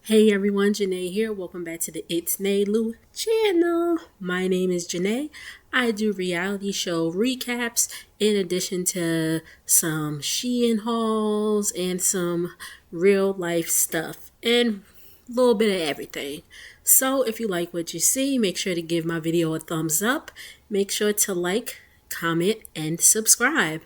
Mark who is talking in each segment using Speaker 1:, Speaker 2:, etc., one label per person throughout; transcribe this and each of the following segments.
Speaker 1: Hey everyone, Janae here. Welcome back to the It's Naylu channel. My name is Janae. I do reality show recaps in addition to some Shein hauls and some real life stuff and a little bit of everything. So if you like what you see, make sure to give my video a thumbs up. Make sure to like, comment, and subscribe.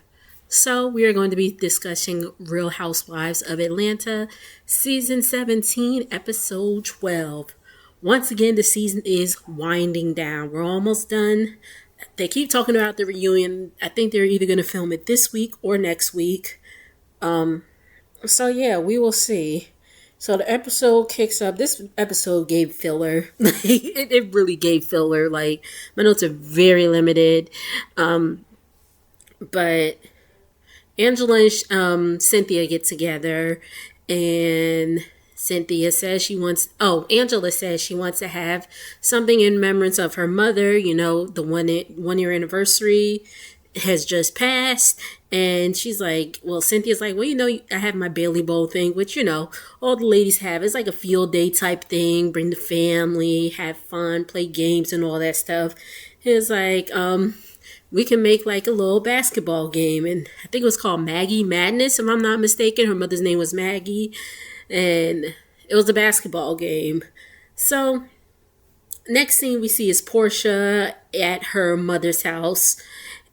Speaker 1: So, we are going to be discussing Real Housewives of Atlanta, Season 17, Episode 12. Once again, the season is winding down. We're almost done. They keep talking about the reunion. I think they're either going to film it this week or next week. So, yeah, we will see. So, the episode kicks up. This episode gave filler. it really gave filler. Like, my notes are very limited. But Angela and Cynthia get together, and Angela says she wants to have something in remembrance of her mother. You know, the 1 year anniversary has just passed, and she's like, well, Cynthia's like, well, I have my Bailey Bowl thing, which, all the ladies have. It's like a field day type thing, bring the family, have fun, play games and all that stuff. It's like, we can make like a little basketball game. And I think it was called Maggie Madness, if I'm not mistaken. Her mother's name was Maggie. And it was a basketball game. So next scene we see is Portia at her mother's house.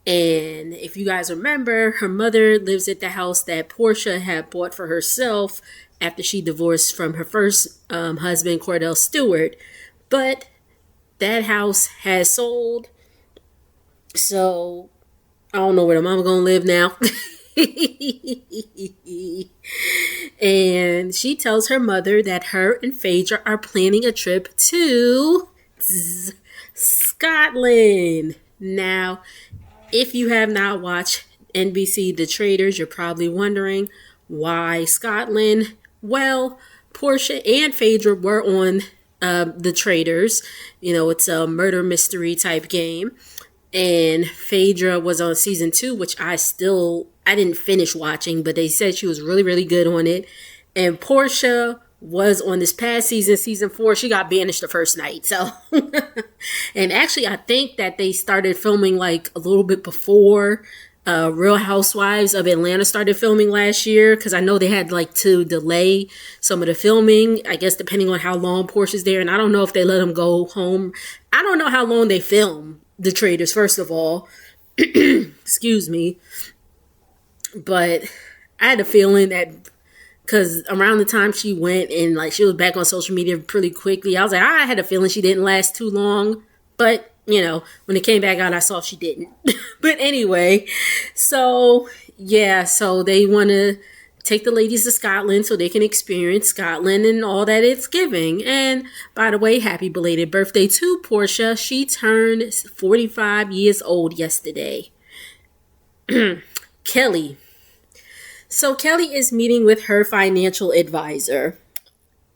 Speaker 1: And if you guys remember, her mother lives at the house that Portia had bought for herself after she divorced from her first husband, Cordell Stewart. But that house has sold. So, I don't know where the mama gonna live now. And she tells her mother that her and Phaedra are planning a trip to Scotland. Now, if you have not watched NBC The Traitors, you're probably wondering why Scotland. Well, Portia and Phaedra were on The Traitors. It's a murder mystery type game. And Phaedra was on season 2, which I didn't finish watching, but they said she was really, really good on it. And Portia was on this past season 4. She got banished the first night. So, and actually, I think that they started filming like a little bit before Real Housewives of Atlanta started filming last year, because I know they had like to delay some of the filming, I guess, depending on how long Portia's there. And I don't know if they let them go home. I don't know how long they film The Traitors, first of all. Excuse me. But I had a feeling that, because around the time she went and like she was back on social media pretty quickly, I was like, I had a feeling she didn't last too long. But, when it came back out, I saw she didn't. But anyway, so they want to take the ladies to Scotland so they can experience Scotland and all that it's giving. And by the way, happy belated birthday to Portia. She turned 45 years old yesterday. Kelly. So Kelly is meeting with her financial advisor.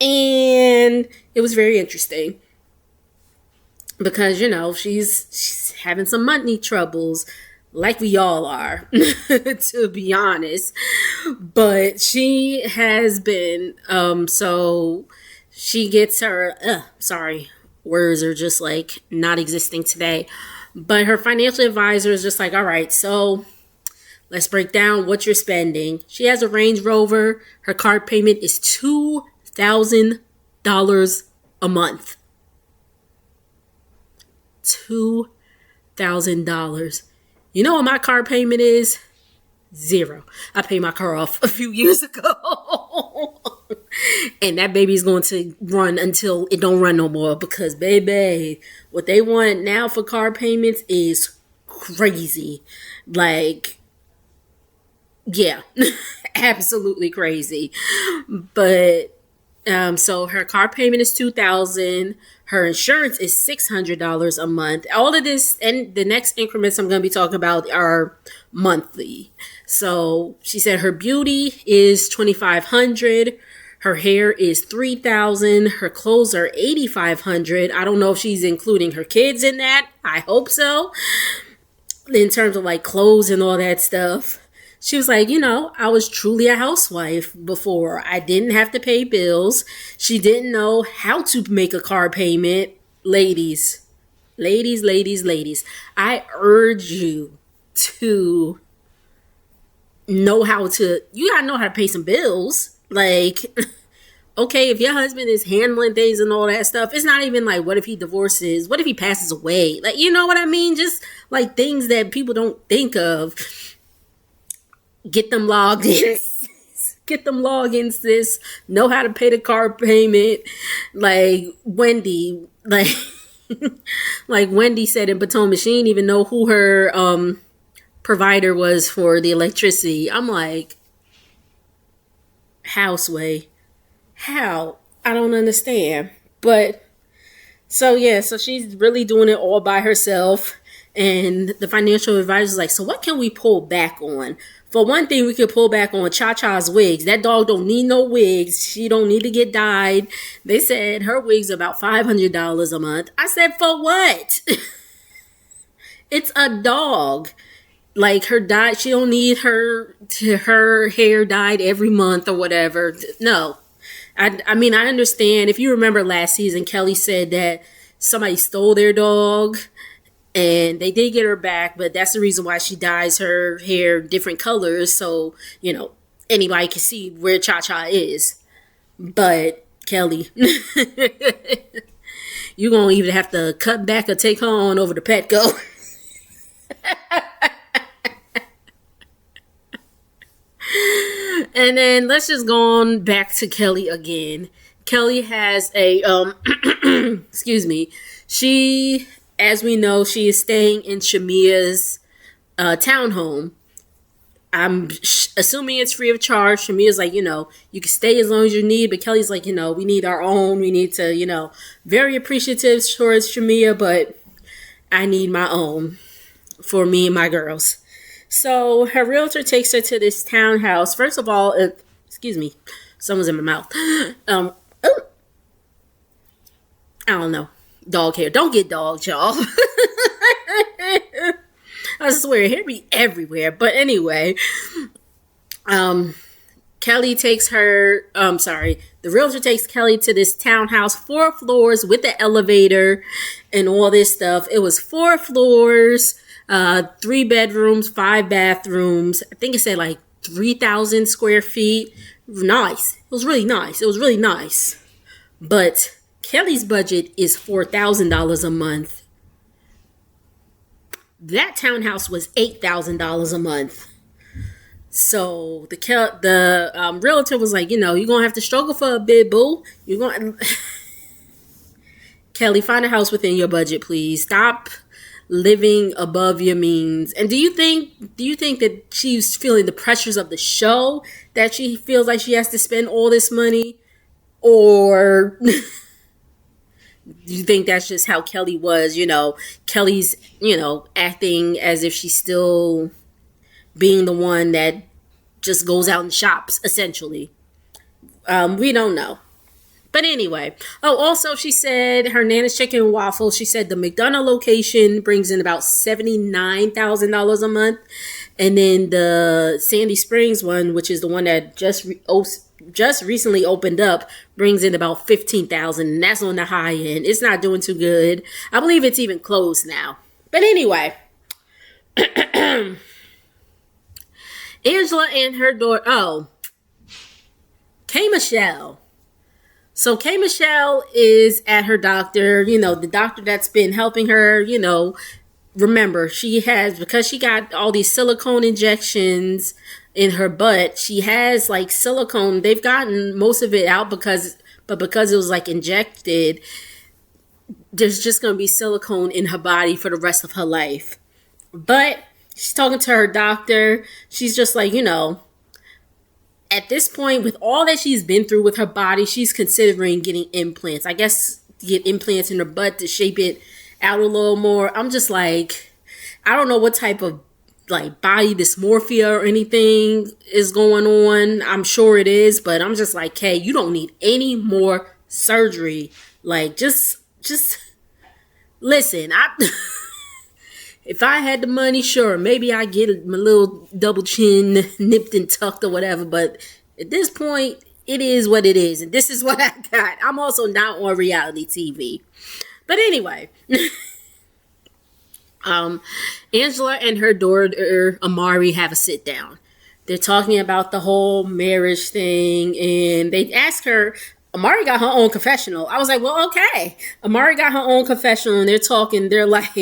Speaker 1: And it was very interesting. Because, she's having some money troubles. Like we all are, to be honest. But she has been, so she gets her, words are just like not existing today. But her financial advisor is just like, all right, so let's break down what you're spending. She has a Range Rover. Her car payment is $2,000 a month. $2,000. You know what my car payment is? $0. I paid my car off a few years ago. And that baby's going to run until it don't run no more. Because, baby, what they want now for car payments is crazy. Like, yeah. Absolutely crazy. But, so her car payment is $2,000. Her insurance is $600 a month. All of this and the next increments I'm going to be talking about are monthly. So she said her beauty is $2,500. Her hair is $3,000. Her clothes are $8,500. I don't know if she's including her kids in that. I hope so. In terms of like clothes and all that stuff. She was like, I was truly a housewife before. I didn't have to pay bills. She didn't know how to make a car payment. Ladies, ladies, ladies, ladies, I urge you to you gotta know how to pay some bills. Like, okay, if your husband is handling things and all that stuff, it's not even like, what if he divorces? What if he passes away? Like, you know what I mean? Just like things that people don't think of. Get them logged in. Get them logins, sis. Know how to pay the car payment. Like Wendy, like Wendy said in Potomac, she didn't even know who her provider was for the electricity. I'm like, Houseway. How? I don't understand. But so yeah, so she's really doing it all by herself. And the financial advisor is like, so what can we pull back on? For one thing, we could pull back on Cha-Cha's wigs. That dog don't need no wigs. She don't need to get dyed. They said her wig's about $500 a month. I said, for what? It's a dog. Like her dye, she don't need her hair dyed every month or whatever. No. I mean, I understand. If you remember last season, Kelly said that somebody stole their dog. And they did get her back, but that's the reason why she dyes her hair different colors. So, anybody can see where Cha-Cha is. But, Kelly, you're going to either have to cut back or take her on over to Petco. And then let's just go on back to Kelly again. Kelly has a, excuse me, as we know, she is staying in Shamia's townhome. I'm assuming it's free of charge. Shamia's like, you can stay as long as you need. But Kelly's like, we need our own. We need to, very appreciative towards Shamia, but I need my own for me and my girls. So her realtor takes her to this townhouse. First of all, excuse me, someone's in my mouth. I don't know. Dog hair. Don't get dogs, y'all. I swear, hair be everywhere. But anyway, Kelly takes the realtor takes Kelly to this townhouse, 4 floors with the elevator and all this stuff. It was 4 floors, 3 bedrooms, 5 bathrooms. I think it said like 3,000 square feet. Nice. It was really nice. But Kelly's budget is $4,000 a month. That townhouse was $8,000 a month. So the realtor was like, you're gonna have to struggle for a bit, boo. You're going Kelly, find a house within your budget, please. Stop living above your means. And do you think that she's feeling the pressures of the show, that she feels like she has to spend all this money, or do you think that's just how Kelly was? Kelly's, acting as if she's still being the one that just goes out and shops, essentially. We don't know. But anyway. Oh, also she said her Nana's Chicken and Waffles, she said the McDonough location brings in about $79,000 a month. And then the Sandy Springs one, which is the one that just recently opened up, brings in about $15,000, and that's on the high end. It's not doing too good. I believe it's even closed now. But anyway, Angela and her daughter, K. Michelle. So K. Michelle is at her doctor, the doctor that's been helping her, remember, because she got all these silicone injections in her butt, she has like silicone. They've gotten most of it out because it was like injected, there's just going to be silicone in her body for the rest of her life. But she's talking to her doctor. She's just like, at this point, with all that she's been through with her body, she's considering getting implants. I guess to get implants in her butt to shape it out a little more. I'm just like, I don't know what type of like body dysmorphia or anything is going on. I'm sure it is, but I'm just like, hey, you don't need any more surgery. Like, just listen. if I had the money, sure, maybe I get my little double chin nipped and tucked or whatever. But at this point, it is what it is. And this is what I got. I'm also not on reality TV. But anyway, Angela and her daughter, Amari, have a sit down. They're talking about the whole marriage thing, and they ask her, Amari got her own confessional. I was like, well, okay. Amari got her own confessional, and they're like,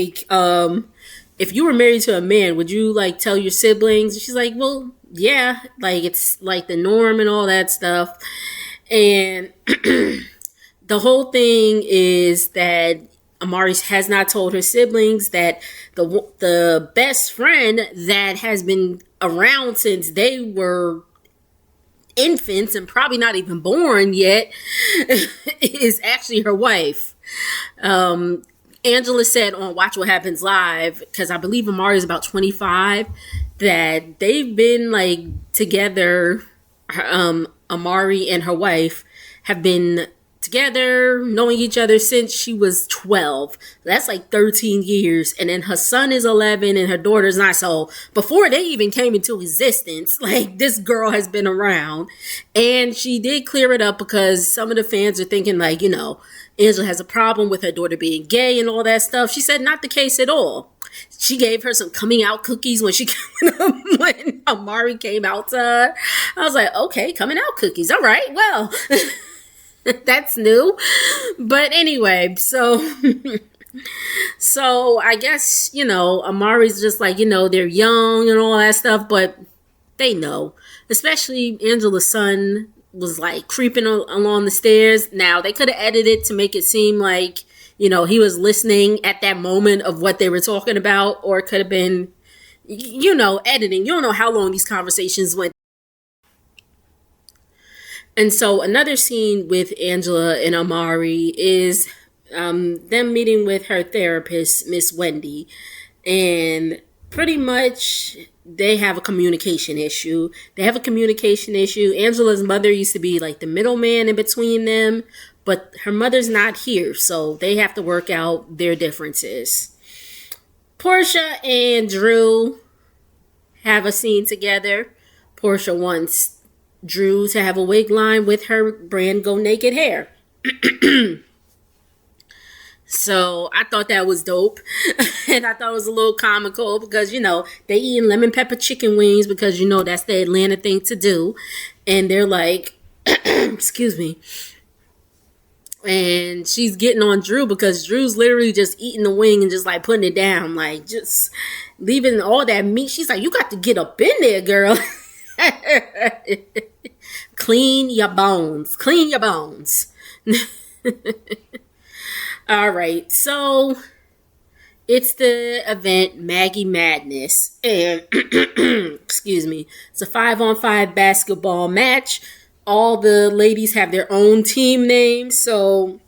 Speaker 1: if you were married to a man, would you, like, tell your siblings? And she's like, well, yeah, like, it's, like, the norm and all that stuff. And the whole thing is that Amari has not told her siblings that the best friend that has been around since they were infants and probably not even born yet is actually her wife. Angela said on Watch What Happens Live, because I believe Amari is about 25, that they've been like together. Amari and her wife have been together, knowing each other since she was 12. That's like 13 years. And then her son is 11 and her daughter's 9. So before they even came into existence, like, this girl has been around. And she did clear it up because some of the fans are thinking, like, you know, Angela has a problem with her daughter being gay and all that stuff. She said not the case at all. She gave her some coming out cookies when when Amari came out to her. I was like, okay, coming out cookies. All right, well, that's new. But anyway, so I guess, you know, Amari's just like, you know, they're young and all that stuff, but they know. Especially Angela's son was like creeping along the stairs. Now, they could have edited to make it seem like, you know, he was listening at that moment of what they were talking about, or it could have been, you know, editing. You don't know how long these conversations went. And so another scene with Angela and Amari is them meeting with her therapist, Miss Wendy. And pretty much they have a communication issue. Angela's mother used to be like the middleman in between them, but her mother's not here, so they have to work out their differences. Portia and Drew have a scene together. Portia wants Drew to have a wig line with her brand Go Naked hair. So I thought that was dope. And I thought it was a little comical because, you know, they eating lemon pepper chicken wings because, you know, that's the Atlanta thing to do. And they're like, excuse me. And she's getting on Drew because Drew's literally just eating the wing and just like putting it down, like just leaving all that meat. She's like, you got to get up in there, girl. Clean your bones. All right, so it's the event Maggie Madness, and excuse me, it's a 5-on-5 basketball match. All the ladies have their own team names, so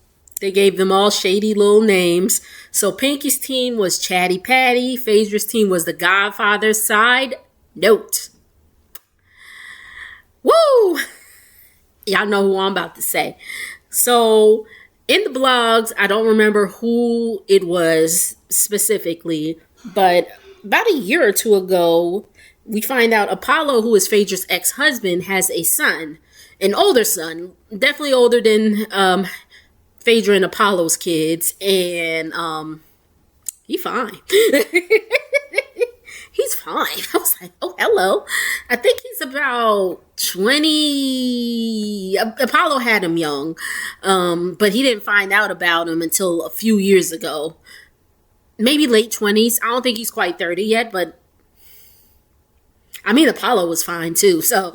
Speaker 1: they gave them all shady little names. So Pinky's team was Chatty Patty, Phaedra's team was the Godfather. Side note. Woo! Y'all know who I'm about to say. So in the blogs, I don't remember who it was specifically, but about a year or two ago, we find out Apollo, who is Phaedra's ex-husband, has a son, an older son, definitely older than Phaedra and Apollo's kids, and he's fine. He's fine. I was like, oh, hello. I think he's about 20. Apollo had him young, but he didn't find out about him until a few years ago. Maybe late 20s. I don't think he's quite 30 yet, but I mean, Apollo was fine too, so.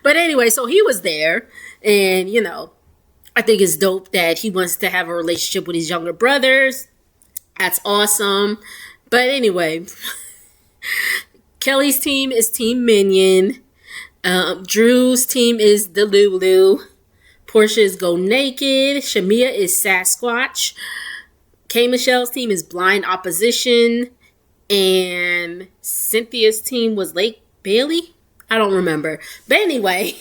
Speaker 1: But anyway, so he was there, and, you know, I think it's dope that he wants to have a relationship with his younger brothers. That's awesome. But anyway, Kelly's team is Team Minion. Drew's team is Delulu. Portia's Go Naked. Shamia is Sasquatch. K. Michelle's team is Blind Opposition. And Cynthia's team was Lake Bailey? I don't remember. But anyway,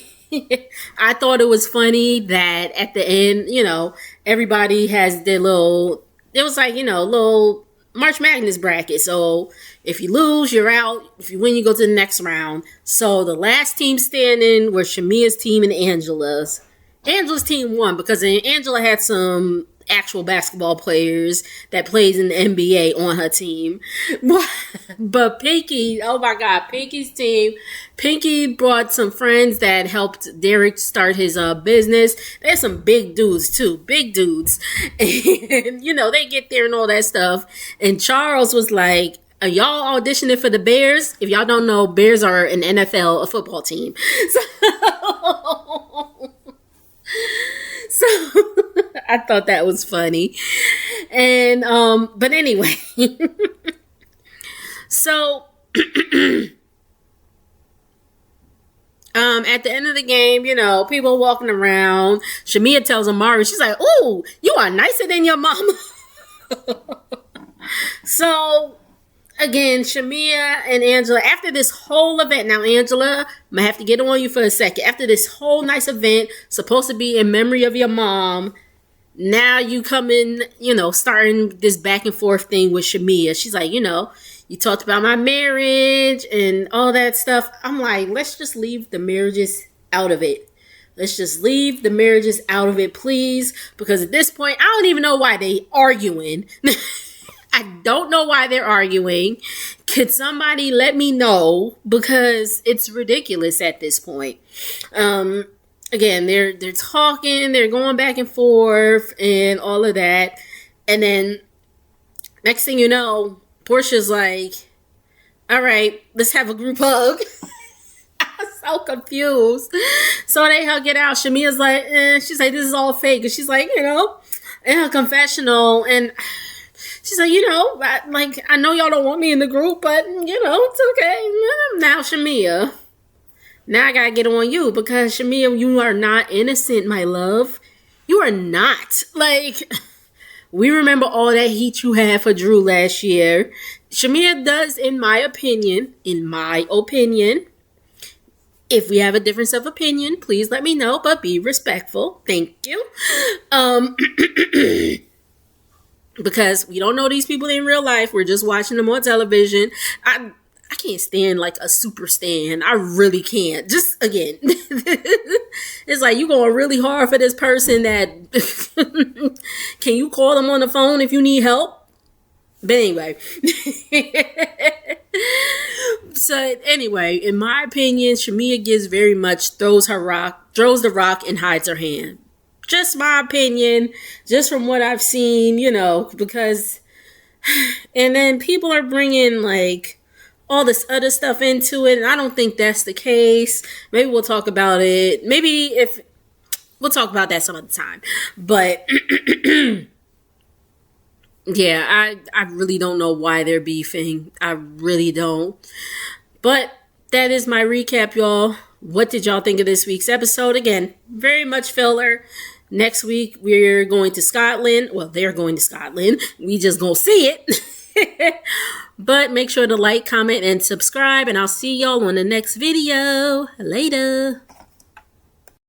Speaker 1: I thought it was funny that at the end, you know, everybody has their little, it was like, you know, little March Madness bracket. So if you lose, you're out. If you win, you go to the next round. So the last team standing were Shamia's team and Angela's. Angela's team won because Angela had some actual basketball players that plays in the NBA on her team. But Pinky, oh my God, Pinky's team. Pinky brought some friends that helped Derek start his business. There's some big dudes too, big dudes. And, you know, they get there and all that stuff. And Charles was like, are y'all auditioning for the Bears? If y'all don't know, Bears are an NFL, a football team. So I thought that was funny. And but anyway. So at the end of the game, you know, people walking around. Shamia tells Amari, she's like, "Ooh, you are nicer than your mama." So again, Shamia and Angela, after this whole event, now Angela, I'm gonna have to get on you for a second. After this whole nice event, supposed to be in memory of your mom, now you come in, you know, starting this back and forth thing with Shamia. She's like, you know, you talked about my marriage and all that stuff. I'm like, let's just leave the marriages out of it. Let's just leave the marriages out of it, please. Because at this point, I don't even know why they arguing. I don't know why they're arguing. Could somebody let me know? Because it's ridiculous at this point. Again, they're talking, they're going back and forth and all of that. And then next thing you know, Portia's like, all right, let's have a group hug. I was so confused. So they hug it out. Shamia's like, she's like, this is all fake. And she's like, you know, in her confessional, and she's like, you know, I know y'all don't want me in the group, but, you know, it's okay. Now, Shamia, now I gotta get on you because, Shamia, you are not innocent, my love. You are not. Like, we remember all that heat you had for Drew last year. Shamia does, in my opinion, if we have a difference of opinion, please let me know, but be respectful. Thank you. Because we don't know these people in real life. We're just watching them on television. I can't stand like a super stan. I really can't. Just again, it's like you going really hard for this person that can you call them on the phone if you need help? But anyway. So anyway, in my opinion, Shamia gives very much throws the rock and hides her hand. Just my opinion, just from what I've seen, you know, because, and then people are bringing like all this other stuff into it, and I don't think that's the case. Maybe we'll talk about it. We'll talk about that some other time. But yeah, I really don't know why they're beefing. I really don't. But that is my recap, y'all. What did y'all think of this week's episode? Again, very much filler. Next week, we're going to Scotland. Well, they're going to Scotland. We just gonna see it. But make sure to like, comment, and subscribe. And I'll see y'all on the next video. Later.